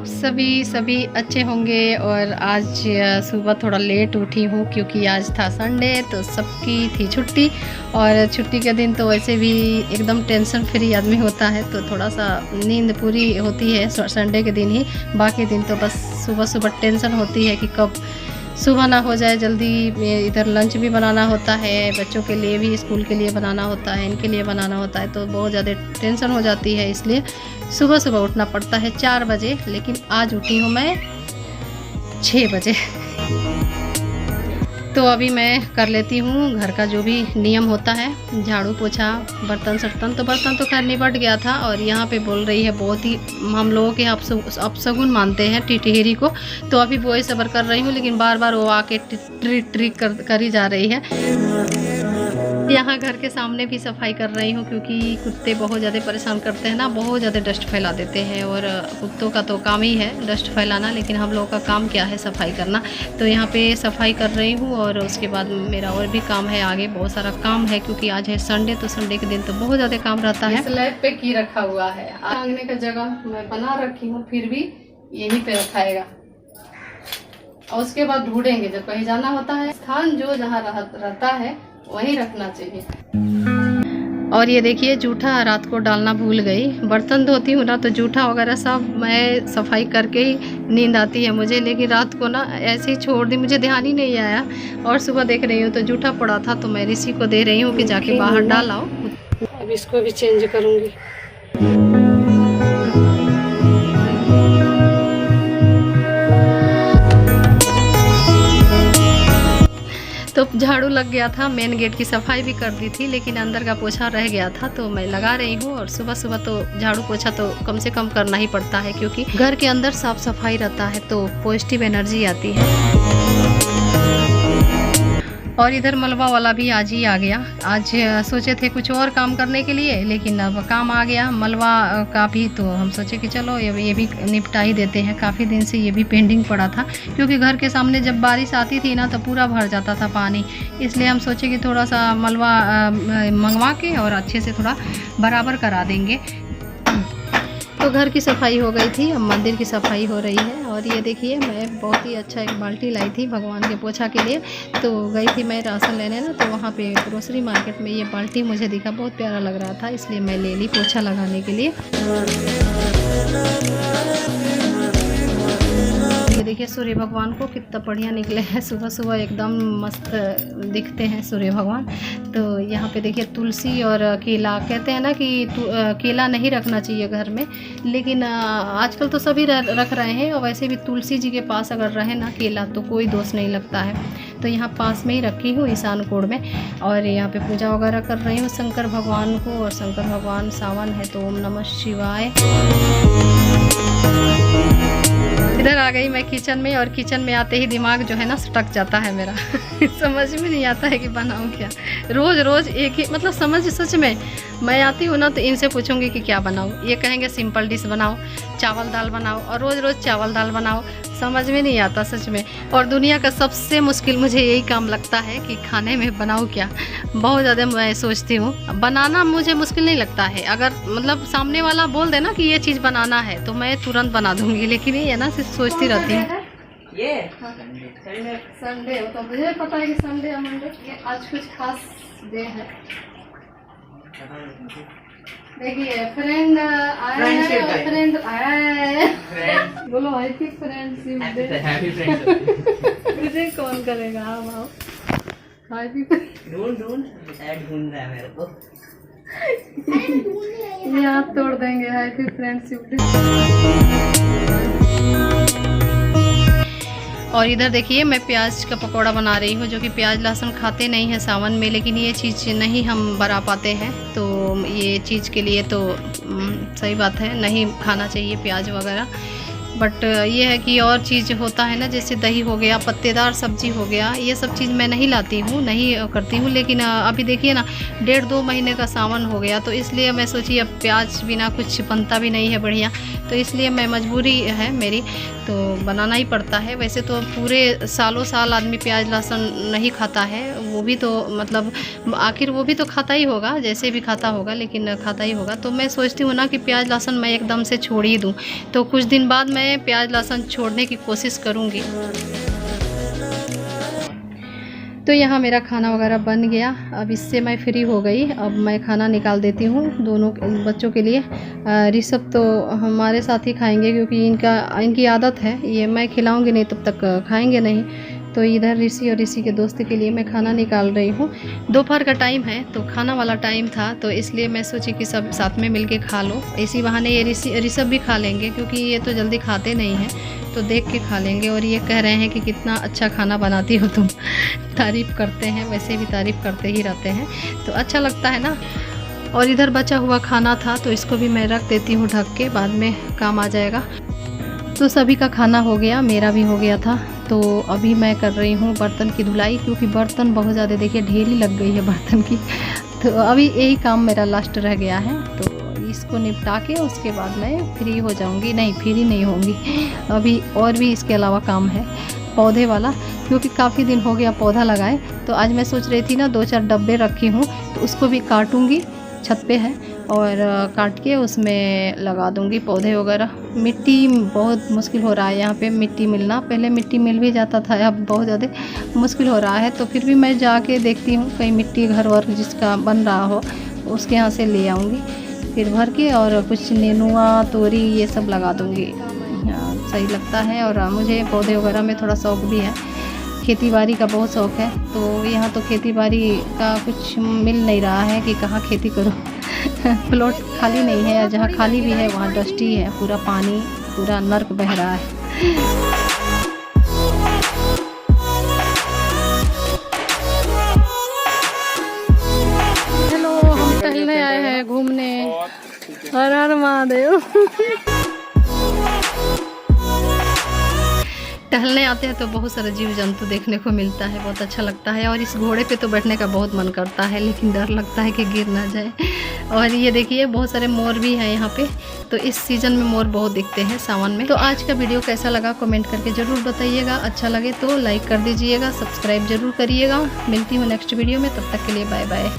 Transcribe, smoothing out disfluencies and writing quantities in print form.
आप सभी अच्छे होंगे। और आज सुबह थोड़ा लेट उठी हूँ क्योंकि आज था संडे, तो सबकी थी छुट्टी। और छुट्टी के दिन तो वैसे भी एकदम टेंशन फ्री आदमी होता है, तो थोड़ा सा नींद पूरी होती है संडे के दिन ही। बाकी दिन तो बस सुबह सुबह टेंशन होती है कि कब सुबह ना हो जाए जल्दी। इधर लंच भी बनाना होता है, बच्चों के लिए भी स्कूल के लिए बनाना होता है, इनके लिए बनाना होता है, तो बहुत ज़्यादा टेंशन हो जाती है। इसलिए सुबह सुबह उठना पड़ता है 4 बजे, लेकिन आज उठी हूँ मैं 6 बजे। तो अभी मैं कर लेती हूँ घर का जो भी नियम होता है, झाड़ू पोछा बर्तन सर्तन। तो बर्तन तो खैर निपट गया था। और यहाँ पे बोल रही है, बहुत ही हम लोगों के अपशगुन मानते हैं टिटहरी को, तो अभी वही सबर कर रही हूँ, लेकिन बार बार वो आके ट्रिक करी जा रही है। यहाँ घर के सामने भी सफाई कर रही हूँ क्योंकि कुत्ते बहुत ज़्यादा परेशान करते हैं ना, बहुत ज़्यादा डस्ट फैला देते हैं। और कुत्तों का तो काम ही है डस्ट फैलाना, लेकिन हम लोगों का काम क्या है, सफाई करना। तो यहाँ पे सफाई कर रही हूँ और उसके बाद मेरा और भी काम है, आगे बहुत सारा काम है क्योंकि आज है संडे, तो संडे के दिन तो बहुत ज़्यादा काम रहता है। स्लैब पे की रखा हुआ है, आंगने का जगह मैं बना रखी हूँ, फिर भी यहीं पे रखाएगा। और उसके बाद ढूंढेंगे, जब कहीं जाना होता है स्थान जो जहाँ रहता है वहीं रखना चाहिए। और ये देखिए जूठा रात को डालना भूल गई। बर्तन धोती हूँ ना, तो जूठा वगैरह सब मैं सफाई करके ही नींद आती है मुझे, लेकिन रात को ना ऐसे ही छोड़ दी, मुझे ध्यान ही नहीं आया। और सुबह देख रही हूँ तो जूठा पड़ा था, तो मैं ऋषि को दे रही हूँ कि जाके बाहर डाल आओ। अब इसको भी चेंज करूँगी। तो झाड़ू लग गया था, मेन गेट की सफाई भी कर दी थी, लेकिन अंदर का पोछा रह गया था, तो मैं लगा रही हूँ। और सुबह सुबह तो झाड़ू पोछा तो कम से कम करना ही पड़ता है, क्योंकि घर के अंदर साफ सफाई रहता है तो पॉजिटिव एनर्जी आती है। और इधर मलबा वाला भी आज ही आ गया। आज सोचे थे कुछ और काम करने के लिए, लेकिन अब काम आ गया मलबा का भी, तो हम सोचे कि चलो ये भी निपटा ही देते हैं। काफ़ी दिन से ये भी पेंडिंग पड़ा था, क्योंकि घर के सामने जब बारिश आती थी ना तो पूरा भर जाता था पानी। इसलिए हम सोचे कि थोड़ा सा मलबा मंगवा के और अच्छे से थोड़ा बराबर करा देंगे। तो घर की सफाई हो गई थी, अब मंदिर की सफाई हो रही है। और ये देखिए मैं बहुत ही अच्छा एक बाल्टी लाई थी भगवान के पोछा के लिए। तो गई थी मैं राशन लेने ना, तो वहाँ पे ग्रोसरी मार्केट में ये बाल्टी मुझे दिखा, बहुत प्यारा लग रहा था, इसलिए मैं ले ली पोछा लगाने के लिए। ये देखिए सूर्य भगवान को कितना बढ़िया निकले हैं, सुबह सुबह एकदम मस्त दिखते हैं सूर्य भगवान। तो यहाँ पे देखिए तुलसी और केला, कहते हैं ना कि केला नहीं रखना चाहिए घर में, लेकिन आजकल तो सभी रख रहे हैं। और वैसे भी तुलसी जी के पास अगर रहे ना केला तो कोई दोष नहीं लगता है। तो यहाँ पास में ही रखी हूँ ईशान कोण में, और यहाँ पे पूजा वगैरह कर रही हूँ शंकर भगवान को। और शंकर भगवान सावन है तो ओम नमः शिवाय। इधर आ गई मैं किचन में, और किचन में आते ही दिमाग जो है ना सटक जाता है मेरा। समझ में नहीं आता है कि बनाऊँ क्या। रोज़ एक ही, मतलब समझ, सच में मैं आती हूँ ना तो इनसे पूछूंगी कि क्या बनाऊँ, ये कहेंगे सिंपल डिश बनाओ, चावल दाल बनाओ, और रोज़ चावल दाल बनाओ। समझ में नहीं आता सच में। और दुनिया का सबसे मुश्किल मुझे यही काम लगता है कि खाने में बनाऊँ क्या। बहुत ज़्यादा मैं सोचती हूँ, बनाना मुझे मुश्किल नहीं लगता है। अगर मतलब सामने वाला बोल देना कि ये चीज़ बनाना है तो मैं तुरंत बना दूँगी, लेकिन ये है ना सिर्फ सोचती रहती हूँ। ये संडे हो तो मुझे पता है कि संडे और मंडे आज कुछ खास डे है। देखिए फ्रेंड आया है, फ्रेंड आया है, बोलो happy friendship day. Happy friendship मुझे कौन करेगा। हाँ भाव हैप्पी ढूंढ रहा है मेरे को, ये हाथ तोड़ देंगे। Happy friendship day. और इधर देखिए मैं प्याज का पकौड़ा बना रही हूँ, जो कि प्याज लहसुन खाते नहीं हैं सावन में, लेकिन ये चीज़ नहीं हम बना पाते हैं, तो ये चीज़ के लिए तो सही बात है, नहीं खाना चाहिए प्याज वगैरह। बट ये है कि और चीज़ होता है ना, जैसे दही हो गया, पत्तेदार सब्जी हो गया, ये सब चीज़ मैं नहीं लाती हूँ, नहीं करती हूँ। लेकिन अभी देखिए ना 1.5-2 महीने का सावन हो गया, तो इसलिए मैं सोची अब प्याज बिना कुछ बनता भी नहीं है बढ़िया, तो इसलिए मैं मजबूरी है मेरी, तो बनाना ही पड़ता है। वैसे तो पूरे सालों साल आदमी प्याज लहसुन नहीं खाता है, वो भी तो मतलब आखिर वो भी तो खाता ही होगा, जैसे भी खाता होगा, लेकिन खाता ही होगा। तो मैं सोचती हूँ ना कि प्याज लहसुन मैं एकदम से छोड़ ही दूँ, तो कुछ दिन बाद मैं मैं प्याज लहसुन छोड़ने की कोशिश करूँगी। तो यहाँ मेरा खाना वगैरह बन गया। अब इससे मैं फ्री हो गई। अब मैं खाना निकाल देती हूँ दोनों बच्चों के लिए। ऋषभ तो हमारे साथ ही खाएंगे क्योंकि इनकी आदत है, ये मैं खिलाऊंगी नहीं तब तक खाएंगे नहीं। तो इधर ऋषि और ऋषि के दोस्त के लिए मैं खाना निकाल रही हूँ। दोपहर का टाइम है तो खाना वाला टाइम था, तो इसलिए मैं सोची कि सब साथ में मिलके खा लो। इसी बहाने ये ऋषभ भी खा लेंगे क्योंकि ये तो जल्दी खाते नहीं हैं, तो देख के खा लेंगे। और ये कह रहे हैं कि कितना अच्छा खाना बनाती हो तुम। तारीफ़ करते हैं, वैसे भी तारीफ़ करते ही रहते हैं, तो अच्छा लगता है ना। और इधर बचा हुआ खाना था तो इसको भी मैं रख देती हूँ ढक के, बाद में काम आ जाएगा। तो सभी का खाना हो गया, मेरा भी हो गया था। तो अभी मैं कर रही हूँ बर्तन की धुलाई, क्योंकि बर्तन बहुत ज़्यादा देखिए ढेरी लग गई है बर्तन की। तो अभी यही काम मेरा लास्ट रह गया है, तो इसको निपटा के उसके बाद मैं फ्री हो जाऊँगी। नहीं, फ्री नहीं होंगी, अभी और भी इसके अलावा काम है पौधे वाला, क्योंकि काफ़ी दिन हो गया पौधा लगाए। तो आज मैं सोच रही थी ना 2-4 डब्बे रखी हूँ तो उसको भी काटूँगी, छत पे है, और काट के उसमें लगा दूँगी पौधे वगैरह। मिट्टी बहुत मुश्किल हो रहा है यहाँ पे मिट्टी मिलना, पहले मिट्टी मिल भी जाता था, अब बहुत ज़्यादा मुश्किल हो रहा है। तो फिर भी मैं जाके देखती हूँ कहीं मिट्टी घर वर जिसका बन रहा हो उसके यहाँ से ले आऊँगी, फिर भर के, और कुछ नेनुआ तोरी ये सब लगा दूँगी। सही लगता है। और मुझे पौधे वगैरह में थोड़ा शौक़ भी है, खेती बाड़ी का बहुत शौक़ है। तो यहाँ तो खेती बाड़ी का कुछ मिल नहीं रहा है कि कहाँ खेती करूँ। प्लॉट खाली नहीं है, जहाँ खाली भी है वहाँ डस्टी है, पूरा पानी, पूरा नर्क बह रहा है। हेलो, हम टहलने आए हैं, घूमने। हर हर महादेव। टहलने आते हैं तो बहुत सारे जीव जंतु देखने को मिलता है, बहुत अच्छा लगता है। और इस घोड़े पे तो बैठने का बहुत मन करता है, लेकिन डर लगता है कि गिर ना जाए। और ये देखिए बहुत सारे मोर भी हैं यहाँ पे, तो इस सीज़न में मोर बहुत दिखते हैं सावन में। तो आज का वीडियो कैसा लगा कमेंट करके ज़रूर बताइएगा। अच्छा लगे तो लाइक कर दीजिएगा, सब्सक्राइब जरूर करिएगा। मिलती हूँ नेक्स्ट वीडियो में, तब तक के लिए बाय बाय।